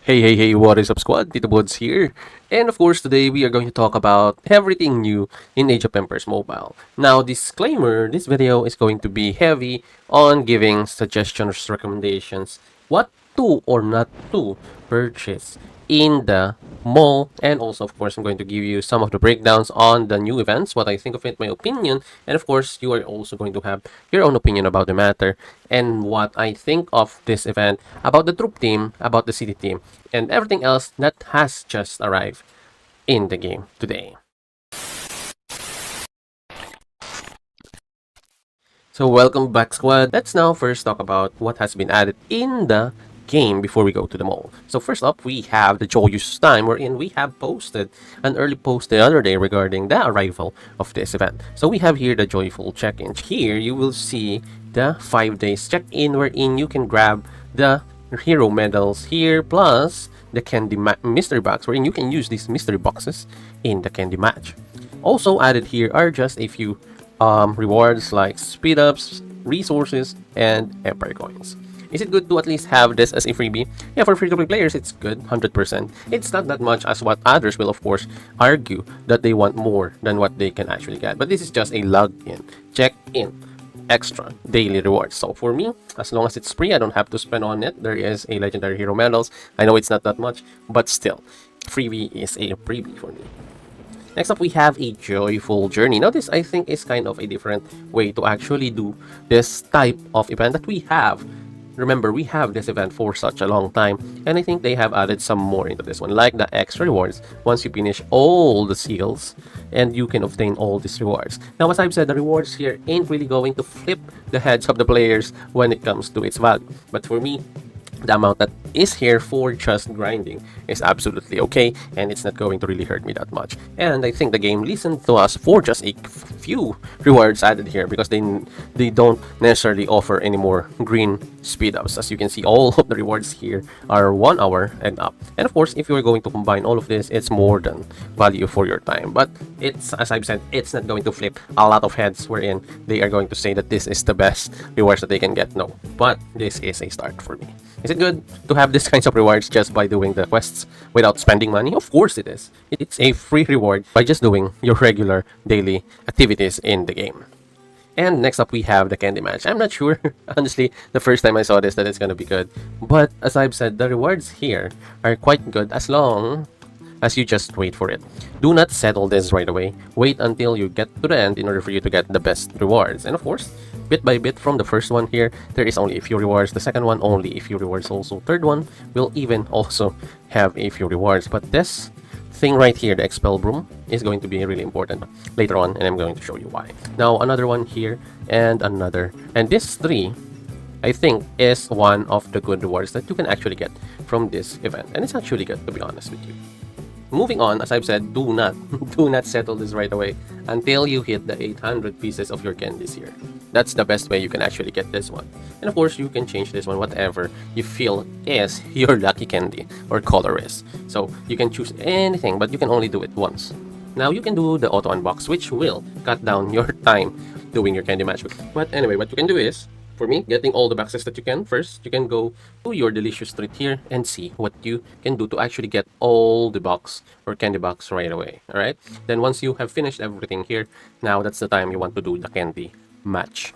Hey, what is up, squad? TITOBODS here. And of course, today we are going to talk about everything new in Age of Empires Mobile. Now, disclaimer, this video is going to be heavy on giving suggestions, recommendations, what to or not to purchase in the mall. And also, of course, I'm going to give you some of the breakdowns on the new events, what I think of it, my opinion. And of course, you are also going to have your own opinion about the matter and what I think of this event, about the troop team, about the city team, and everything else that has just arrived in the game today. So welcome back, squad. Let's now first talk about what has been added in the game before we go to the mall. So first up, we have the Joyous Time, wherein we have posted an early post the other day regarding the arrival of this event. So we have here the Joyful Check-in. Here, you will see the 5 days check-in, wherein you can grab the hero medals here, plus the mystery box, wherein you can use these mystery boxes in the candy match. Also added here are just a few rewards like speed ups, resources, and empire coins. Is it good to at least have this as a freebie? Yeah, for free-to-play players, it's good, 100%. It's not that much as what others will, of course, argue that they want more than what they can actually get. But this is just a login, check-in, extra daily rewards. So for me, as long as it's free, I don't have to spend on it. There is a legendary hero medals. I know it's not that much, but still, freebie is a freebie for me. Next up, we have a joyful journey. Now, this I think is kind of a different way to actually do this type of event that we have. Remember, we have this event for such a long time, and I think they have added some more into this one, like the extra rewards once you finish all the seals, and you can obtain all these rewards. Now, as I've said, the rewards here ain't really going to flip the heads of the players when it comes to its value. But for me, the amount that is here for just grinding is absolutely okay, and it's not going to really hurt me that much. And I think the game listened to us for just a few rewards added here, because they don't necessarily offer any more green speed ups. As you can see, all of the rewards here are 1 hour and up. And of course, if you're going to combine all of this, it's more than value for your time. But it's, as I've said, it's not going to flip a lot of heads wherein they are going to say that this is the best rewards that they can get. No, but this is a start for me. Is it good to have these kinds of rewards just by doing the quests without spending money? Of course it is. It's a free reward by just doing your regular daily activities in the game. And next up, we have the candy match. I'm not sure, honestly, the first time I saw this, that it's gonna be good. But as I've said, the rewards here are quite good as long as you just wait for it. Do not settle this right away. Wait until you get to the end in order for you to get the best rewards. And of course, bit by bit from the first one here, there is only a few rewards. The second one, only a few rewards also. Third one will even also have a few rewards. But this thing right here, the expel broom, is going to be really important later on, and I'm going to show you why. Now, another one here, and another. And this three, I think, is one of the good rewards that you can actually get from this event. And it's actually good, to be honest with you. Moving on, as I've said, do not settle this right away until you hit the 800 pieces of your candies here. That's the best way you can actually get this one. And of course, you can change this one whatever you feel is your lucky candy or color is. So you can choose anything, but you can only do it once. Now you can do the auto unbox, which will cut down your time doing your candy match. But anyway, what you can do is, for me, getting all the boxes that you can, first, you can go to your delicious treat here and see what you can do to actually get all the box or candy box right away, alright? Then once you have finished everything here, now that's the time you want to do the candy match.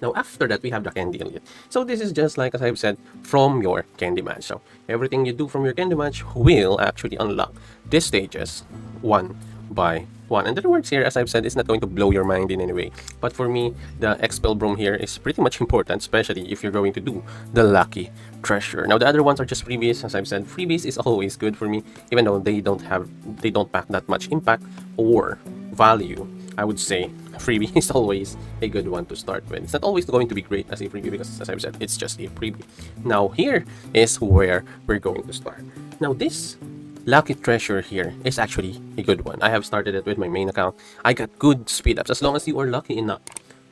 Now after that, we have the candy elite. So this is just like, as I've said, from your candy match. So everything you do from your candy match will actually unlock these stages one by one. And the rewards here, as I've said, is not going to blow your mind in any way. But for me, the expel broom here is pretty much important, especially if you're going to do the lucky treasure. Now the other ones are just freebies. As I've said, freebies is always good for me, even though they don't pack that much impact or value. I would say freebie is always a good one to start with. It's not always going to be great as a freebie because, as I've said, it's just a freebie. Now here is where we're going to start. Now this lucky treasure here is actually a good one. I have started it with my main account. I got good speed ups as long as you are lucky enough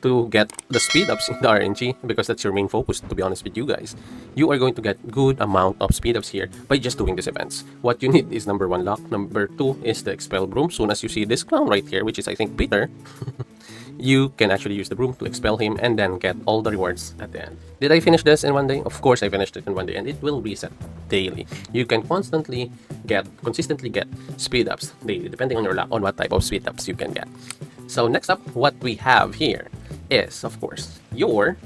to get the speed ups in the RNG, because that's your main focus, to be honest with you guys. You are going to get good amount of speed ups here by just doing these events. What you need is number 1 luck, number 2 is the expel broom. Soon as you see this clown right here, which is I think Peter, you can actually use the broom to expel him and then get all the rewards at the end. Did I finish this in one day? Of course I finished it in one day, and it will reset daily. You can consistently get speed ups daily, depending on your luck on what type of speed ups you can get. So next up, what we have here is, of course, your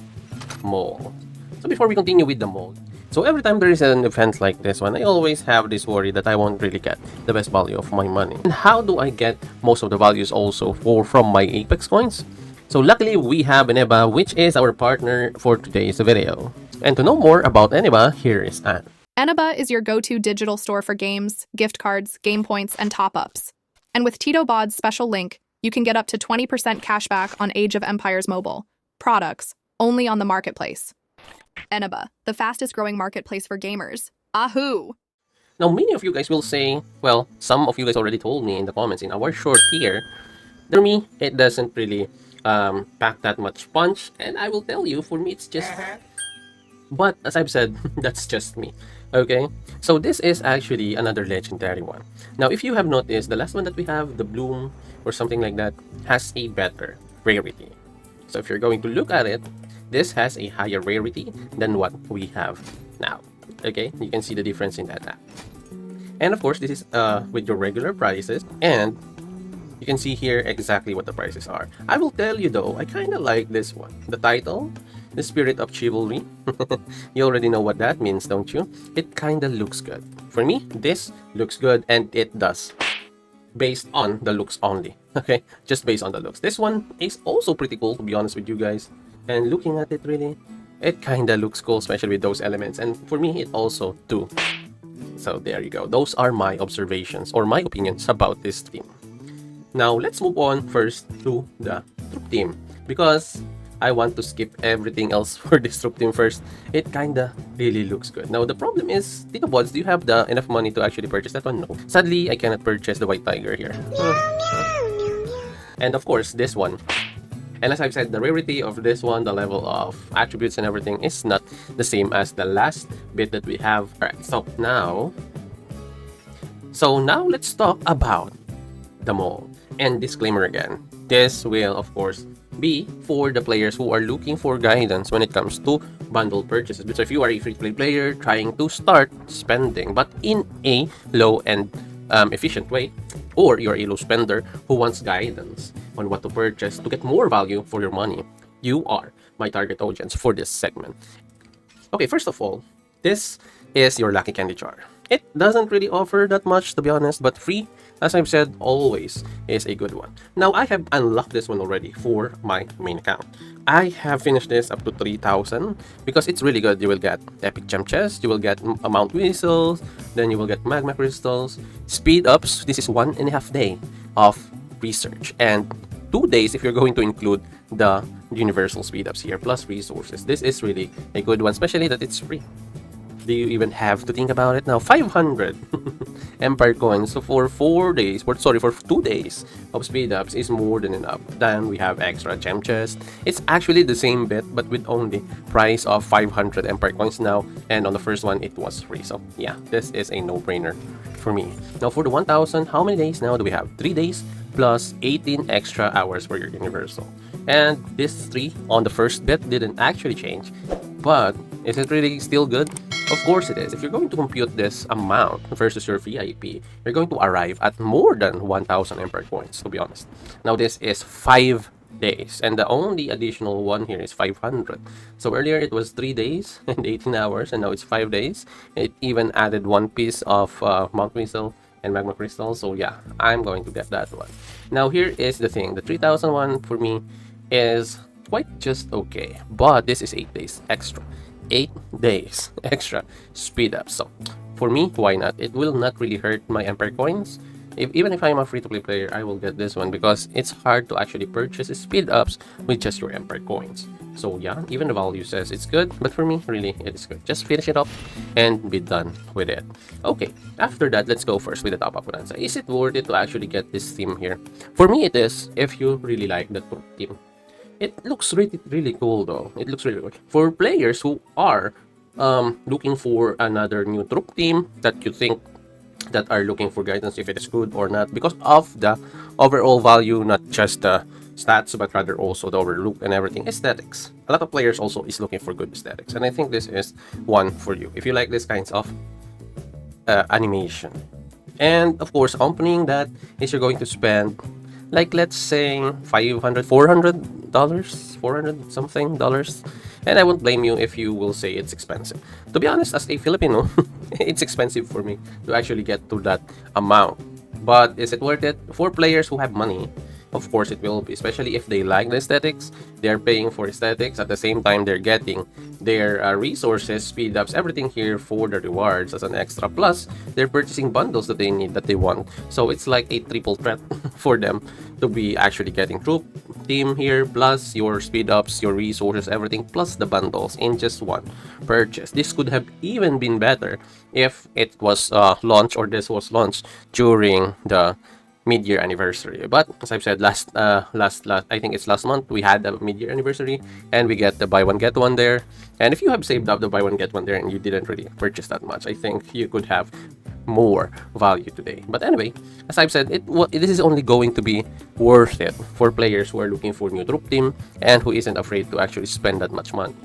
mold. So before we continue with the mold, so every time there is an event like this one, I always have this worry that I won't really get the best value of my money. And how do I get most of the values also from my Apex coins? So luckily we have Eneba, which is our partner for today's video. And to know more about Eneba, here is Anne. Eneba is your go-to digital store for games, gift cards, game points, and top-ups. And with TITOBODS special link, you can get up to 20% cashback on Age of Empires mobile products, only on the marketplace. Eneba, the fastest growing marketplace for gamers. Ahoo! Now, many of you guys will say, well, some of you guys already told me in the comments in our short here, for me, it doesn't really pack that much punch, and I will tell you, for me, it's just... But, as I've said, that's just me. Okay? So, this is actually another legendary one. Now, if you have noticed, the last one that we have, the Bloom, or something like that, has a better rarity. So, if you're going to look at it, this has a higher rarity than what we have now. Okay? You can see the difference in that app. And, of course, this is with your regular prices, and you can see here exactly what the prices are. I will tell you though, I kind of like this one. The title, The Spirit of Chivalry. You already know what that means, don't you? It kind of looks good. For me, this looks good, and it does. Based on the looks only. Okay? Just based on the looks. This one is also pretty cool, to be honest with you guys. And looking at it really, it kind of looks cool, especially with those elements. And for me, it also too. So there you go. Those are my observations or my opinions about this team. Now, let's move on first to the troop team, because I want to skip everything else for this troop team first. It kinda really looks good. Now, the problem is, TITOBODS, do you have enough money to actually purchase that one? No. Sadly, I cannot purchase the white tiger here. And of course, this one. And as I've said, the rarity of this one, the level of attributes and everything is not the same as the last bit that we have. Alright, so now let's talk about the mold. And disclaimer again, this will of course be for the players who are looking for guidance when it comes to bundle purchases. So if you are a free-to-play player trying to start spending but in a low and efficient way, or you're a low spender who wants guidance on what to purchase to get more value for your money, you are my target audience for this segment. Okay, first of all, this is your lucky candy jar. It doesn't really offer that much, to be honest, but free, as I've said, always is a good one. Now, I have unlocked this one already for my main account. I have finished this up to 3,000 because it's really good. You will get epic gem chest, you will get mount whistles, then you will get magma crystals, speed ups. This is 1.5 day of research, and 2 days if you're going to include the universal speed ups here, plus resources. This is really a good one, especially that it's free. Do you even have to think about it now? 500 Empire coins. So for 2 days of speed ups is more than enough. Then we have extra gem chest. It's actually the same bit, but with only price of 500 Empire coins now. And on the first one, it was free. So yeah, this is a no-brainer for me. Now for the 1000, how many days now do we have? 3 days plus 18 extra hours for your universal. And this 3 on the first bit didn't actually change. But is it really still good? Of course it is. If you're going to compute this amount versus your VIP, you're going to arrive at more than 1,000 Empire coins, to be honest. Now this is 5 days, and the only additional one here is 500. So earlier it was 3 days and 18 hours, and now it's 5 days. It even added 1 piece of Mount Whistle and Magma Crystal, so yeah, I'm going to get that one. Now here is the thing, the 3,000 one for me is quite just okay, but this is 8 days extra. 8 days extra speed up. So for me, why not? It will not really hurt my Empire coins. Even if I'm a free-to-play player, I will get this one because it's hard to actually purchase speed ups with just your Empire coins. So yeah, even the value says it's good, but for me, really, it is good. Just finish it up and be done with it. Okay, after that, let's go first with the top-up bonanza. Is it worth it to actually get this theme here? For me, it is, if you really like the theme. It looks really cool though. It looks really good. For players who are looking for another new troop team that you think that are looking for guidance if it is good or not because of the overall value, not just the stats, but rather also the overall look and everything. Aesthetics. A lot of players also is looking for good aesthetics, and I think this is one for you if you like this kinds of animation. And of course, accompanying that is you're going to spend, like, let's say $400 400 something dollars. And I won't blame you if you will say it's expensive. To be honest, as a Filipino, it's expensive for me to actually get to that amount. But is it worth it? For players who have money, of course it will be, especially if they like the aesthetics. They're paying for aesthetics, at the same time they're getting their resources, speed ups, everything here for the rewards as an extra. Plus they're purchasing bundles that they need, that they want, so it's like a triple threat for them to be actually getting troop team here, plus your speed ups, your resources, everything, plus the bundles in just one purchase. This could have even been better if it was launched, or this was launched during the mid-year anniversary. But as I've said, last I think it's last month, we had the mid-year anniversary, and we get the buy one get one there. And if you have saved up the buy one get one there and you didn't really purchase that much, I think you could have more value today. But anyway, as I've said, this is only going to be worth it for players who are looking for new troop team and who isn't afraid to actually spend that much money.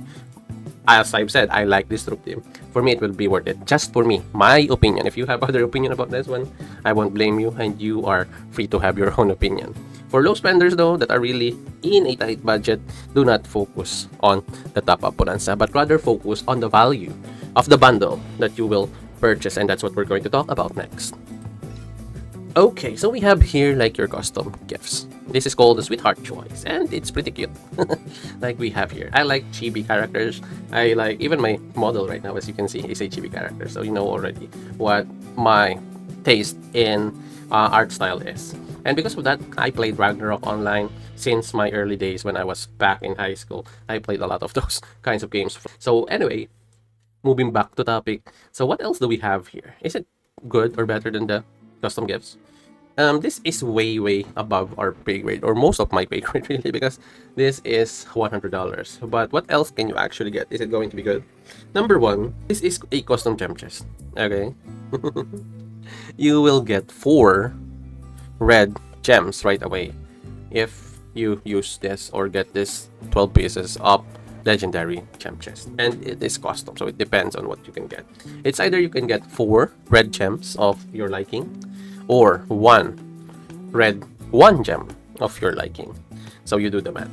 As I've said, I like this troop team. For me, it will be worth it. Just for me, my opinion. If you have other opinion about this one, I won't blame you, and you are free to have your own opinion. For low spenders though, that are really in a tight budget, do not focus on the top-up bonanza, but rather focus on the value of the bundle that you will purchase, and that's what we're going to talk about next. Okay, so we have here like your custom gifts. This is called the Sweetheart Choice, and it's pretty cute. Like we have here. I like chibi characters. I like, even my model right now, as you can see, is a chibi character. So you know already what my taste in art style is. And because of that, I played Ragnarok online since my early days when I was back in high school. I played a lot of those kinds of games. So anyway, moving back to topic. So what else do we have here? Is it good or better than the custom gifts? This is way above our pay grade, or most of my pay grade really, because this is $100. But what else can you actually get? Is it going to be good? Number one, this is a custom gem chest. Okay, you will get 4 red gems right away if you use this or get this 12 pieces of legendary gem chest, and it is custom, so it depends on what you can get. It's either you can get 4 red gems of your liking, or 1 gem of your liking. So you do the math.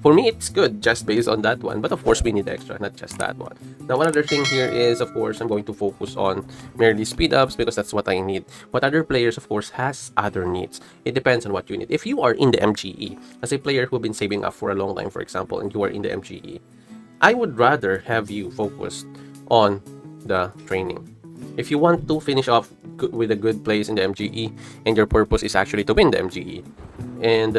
For me, it's good just based on that one, but of course we need extra, not just that one. Now, one other thing here is, of course, I'm going to focus on merely speed ups because that's what I need. But other players, of course, has other needs. It depends on what you need. If you are in the MGE, as a player who've been saving up for a long time, for example, and you are in the MGE, I would rather have you focused on the training. If you want to finish off with a good place in the MGE, and your purpose is actually to win the MGE, and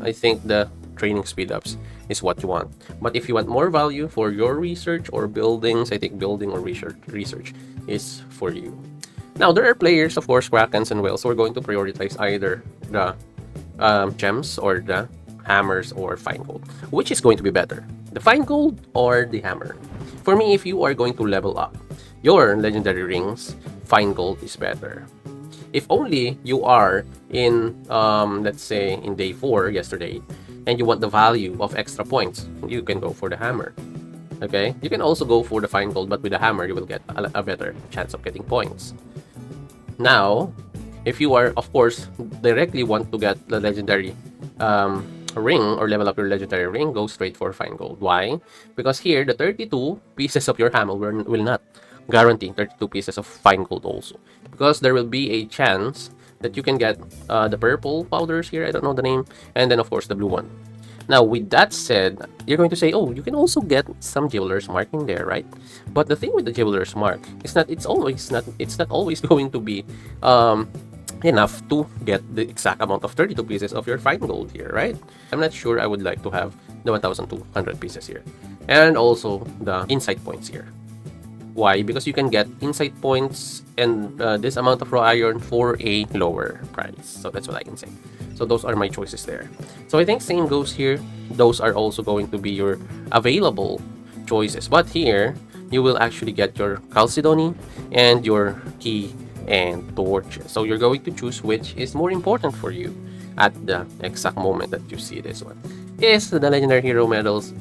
I think the training speed ups is what you want. But if you want more value for your research or buildings, I think building or research is for you. Now, there are players, of course, Krakens and Whales, who are going to prioritize either the gems or the hammers or fine gold. Which is going to be better, the fine gold or the hammer? For me, if you are going to level up your legendary rings, fine gold is better. If only you are in, let's say, in day 4 yesterday, and you want the value of extra points, you can go for the hammer. Okay, you can also go for the fine gold, but with the hammer you will get a better chance of getting points. Now, if you are, of course, directly want to get the legendary ring or level up your legendary ring, go straight for fine gold. Why? Because here the 32 pieces of your hammer will not guarantee 32 pieces of fine gold also, because there will be a chance that you can get the purple powders here, I don't know the name, and then of course the blue one. Now, with that said, you're going to say, oh, you can also get some jeweler's mark in there, right? But the thing with the jeweler's mark is that it's not always going to be enough to get the exact amount of 32 pieces of your fine gold here, right? I'm not sure I would like to have the 1,200 pieces here, and also the insight points here. Why? Because you can get insight points and this amount of raw iron for a lower price. So that's what I can say. So those are my choices there. So I think same goes here. Those are also going to be your available choices. But here, you will actually get your Chalcedony and your key and torches. So you're going to choose which is more important for you. at the exact moment that you see this one. Is the legendary hero medals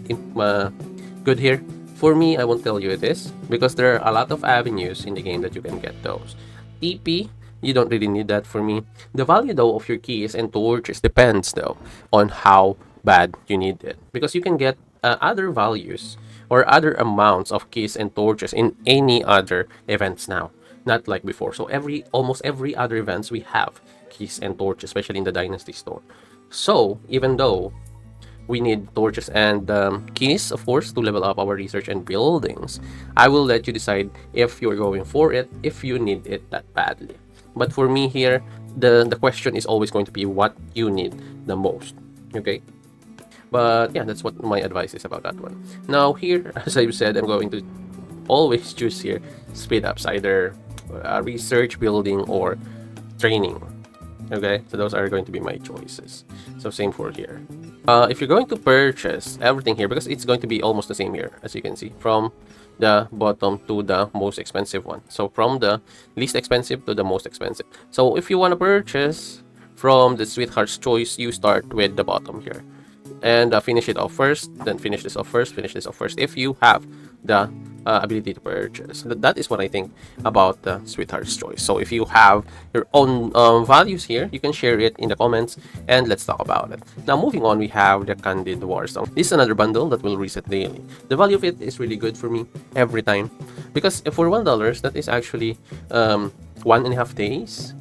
good here? For me, I won't tell you it is, because there are a lot of avenues in the game that you can get those. TP, you don't really need that for me. The value though of your keys and torches depends though on how bad you need it, because you can get other values or other amounts of keys and torches in any other events now, not like before. So almost every other events we have keys and torches, especially in the Dynasty store. So even though we need torches and keys, of course, to level up our research and buildings, I will let you decide if you're going for it, if you need it that badly. But for me here, the question is always going to be what you need the most. Okay? But yeah, that's what my advice is about that one. Now here, as I've said, I'm going to always choose here speed ups, either research, building, or training. Okay, so those are going to be my choices. So same for here. If you're going to purchase everything here, because it's going to be almost the same here, as you can see, from the bottom to the most expensive one. So from the least expensive to the most expensive. So if you want to purchase from the Sweetheart's Choice, you start with the bottom here. And finish it off first, then finish this off first, finish this off first, if you have the ability to purchase. That is what I think about the Sweetheart's Choice. So if you have your own values here, you can share it in the comments and let's talk about it. Now moving on, we have the Candid Warzone. This is another bundle that will reset daily. The value of it is really good for me every time, because for $1 that is actually 1.5 days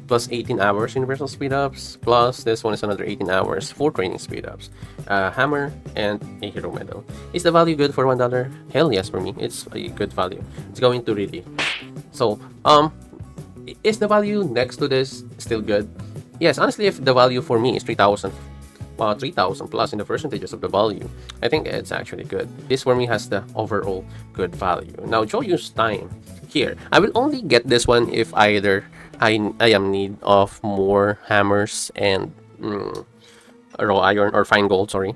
plus 18 hours universal speed ups, plus this one is another 18 hours for training speed ups, hammer, and a hero medal. Is the value good for $1? Hell yes, for me. It's a good value. It's going to really. So, is the value next to this still good? Yes, honestly, if the value for me is 3,000 plus in the percentages of the value, I think it's actually good. This for me has the overall good value. Now, Joyous Time here. I will only get this one if either I am need of more hammers and raw iron or fine gold, sorry.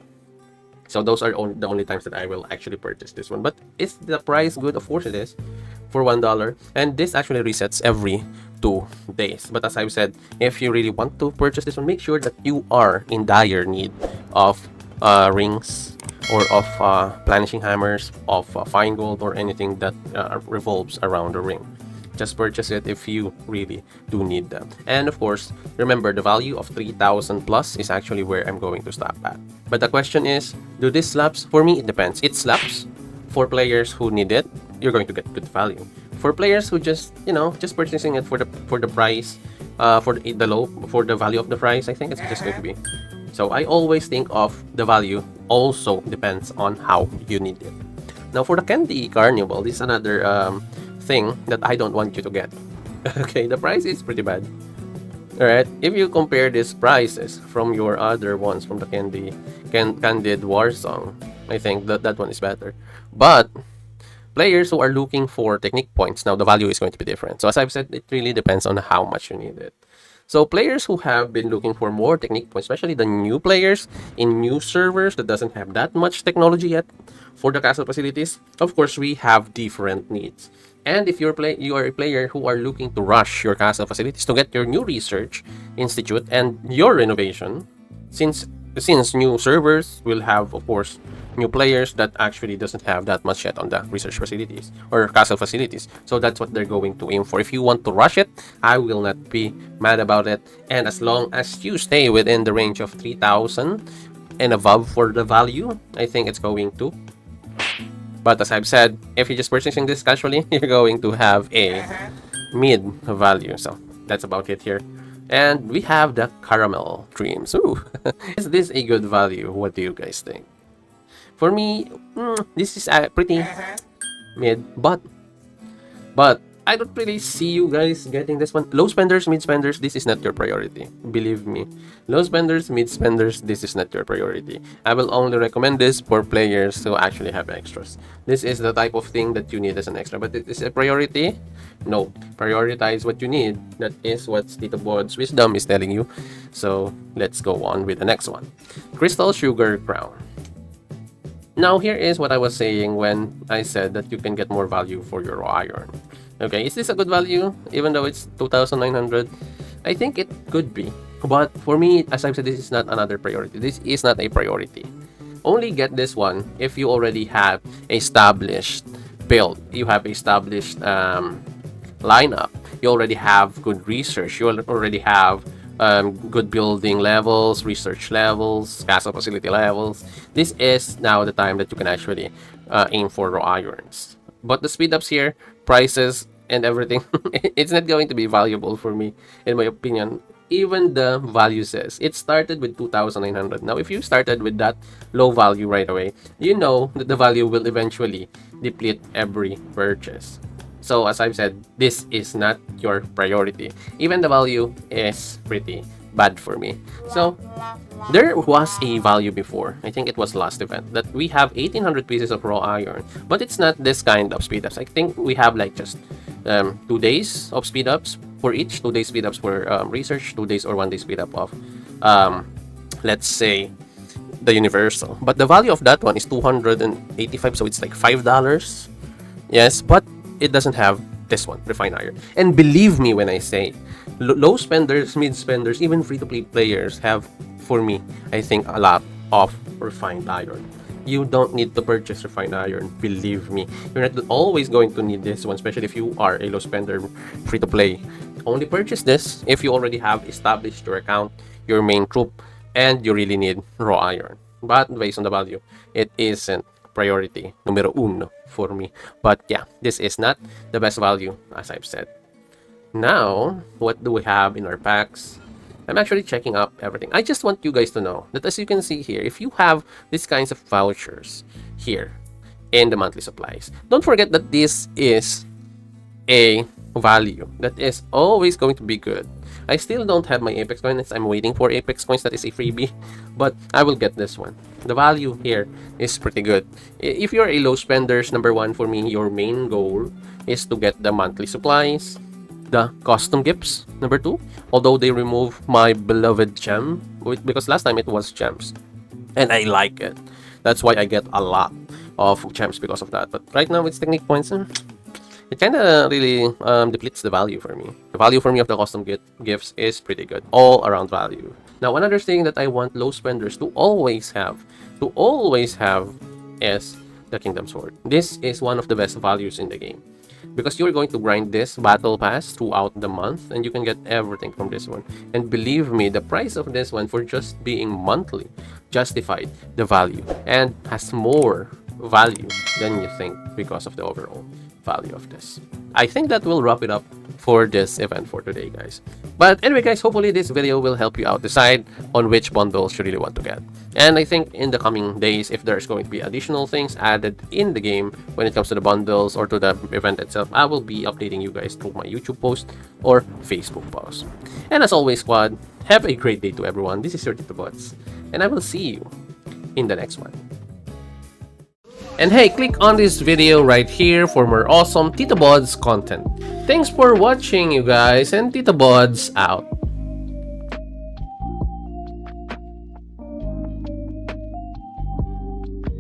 So those are the only times that I will actually purchase this one. But is the price good? Of course it is, for $1. And this actually resets every 2 days. But as I've said, if you really want to purchase this one, make sure that you are in dire need of rings or of planishing hammers, of fine gold, or anything that revolves around the ring. Just purchase it if you really do need them. And of course, remember the value of 3,000 plus is actually where I'm going to stop at. But the question is, do this slaps? For me, it depends. It slaps for players who need it. You're going to get good value. For players who just purchasing it for the price, for the value of the price, I think it's just going to be. So I always think of the value also depends on how you need it. Now for the Candy Carnival, this is another thing that I don't want you to get. Okay, the price is pretty bad. Alright, if you compare these prices from your other ones from the Candid Warzone, I think that one is better. But players who are looking for technique points, now the value is going to be different. So as I've said, it really depends on how much you need it. So players who have been looking for more technique points, especially the new players in new servers that doesn't have that much technology yet for the castle facilities, of course we have different needs. And if you are a player who are looking to rush your castle facilities to get your new research institute and your renovation, since new servers will have, of course, new players that actually doesn't have that much yet on the research facilities or castle facilities. So that's what they're going to aim for. If you want to rush it, I will not be mad about it. And as long as you stay within the range of 3,000 and above for the value, I think it's going to. But as I've said, if you're just purchasing this casually, you're going to have a mid value. So that's about it here. And we have the Caramel Dreams. Ooh, is this a good value? What do you guys think? For me, this is pretty mid, but I don't really see you guys getting this one. Low spenders, mid spenders, this is not your priority. Believe me. Low spenders, mid spenders, this is not your priority. I will only recommend this for players who actually have extras. This is the type of thing that you need as an extra. But it is a priority? No. Prioritize what you need. That is what TITOBODS Wisdom is telling you. So let's go on with the next one. Crystal Sugar Crown. Now here is what I was saying when I said that you can get more value for your raw iron. Okay, is this a good value even though it's 2,900? I think it could be. But for me, as I've said, this is not another priority. This is not a priority. Only get this one if you already have established build. You have established lineup. You already have good research. You already have good building levels, research levels, castle facility levels. This is now the time that you can actually aim for raw irons. But the speed ups here, prices, and everything, it's not going to be valuable for me, in my opinion. Even the value says it started with 2,900. Now, if you started with that low value right away, you know that the value will eventually deplete every purchase. So, as I've said, this is not your priority. Even the value is pretty bad for me. So, there was a value before, I think it was last event, that we have 1,800 pieces of raw iron, but it's not this kind of speed ups. I think we have like just 2 days of speed ups for each. 2 days speed ups for research, 2 days or 1 day speed up of, let's say, the universal. But the value of that one is 285, so it's like $5. Yes, but it doesn't have this one, refined iron. And believe me when I say, low spenders, mid spenders, even free-to-play players have, for me, I think, a lot of refined iron. You don't need to purchase refined iron, believe me. You're not always going to need this one, especially if you are a low spender, free-to-play. Only purchase this if you already have established your account, your main troop, and you really need raw iron. But based on the value, it isn't priority numero uno for me. But yeah, this is not the best value, as I've said. Now, what do we have in our packs? I'm actually checking up everything. I just want you guys to know that, as you can see here, if you have these kinds of vouchers here in the monthly supplies, don't forget that this is a value that is always going to be good. I still don't have my Apex coins. I'm waiting for Apex coins. That is a freebie, but I will get this one. The value here is pretty good. If you're a low spenders, number one for me, your main goal is to get the monthly supplies, the custom gifts, number two, although they remove my beloved gem, because last time it was gems, and I like it. That's why I get a lot of gems because of that. But right now it's technique points. It kind of really depletes the value for me. The value for me of the custom gifts is pretty good. All around value. Now, another thing that I want low spenders to always have is the Kingdom Sword. This is one of the best values in the game, because you're going to grind this battle pass throughout the month, and you can get everything from this one. And believe me, the price of this one for just being monthly justified the value and has more value than you think because of the overall value of this. I think that will wrap it up for this event for today, guys. But anyway, guys, hopefully this video will help you out decide on which bundles you really want to get. And I think in the coming days, if there's going to be additional things added in the game when it comes to the bundles or to the event itself, I will be updating you guys through my YouTube post or Facebook post. And as always, squad, have a great day to everyone. This is your TITOBODS, and I will see you in the next one. And hey, click on this video right here for more awesome TITOBODS content. Thanks for watching, you guys, and TITOBODS out.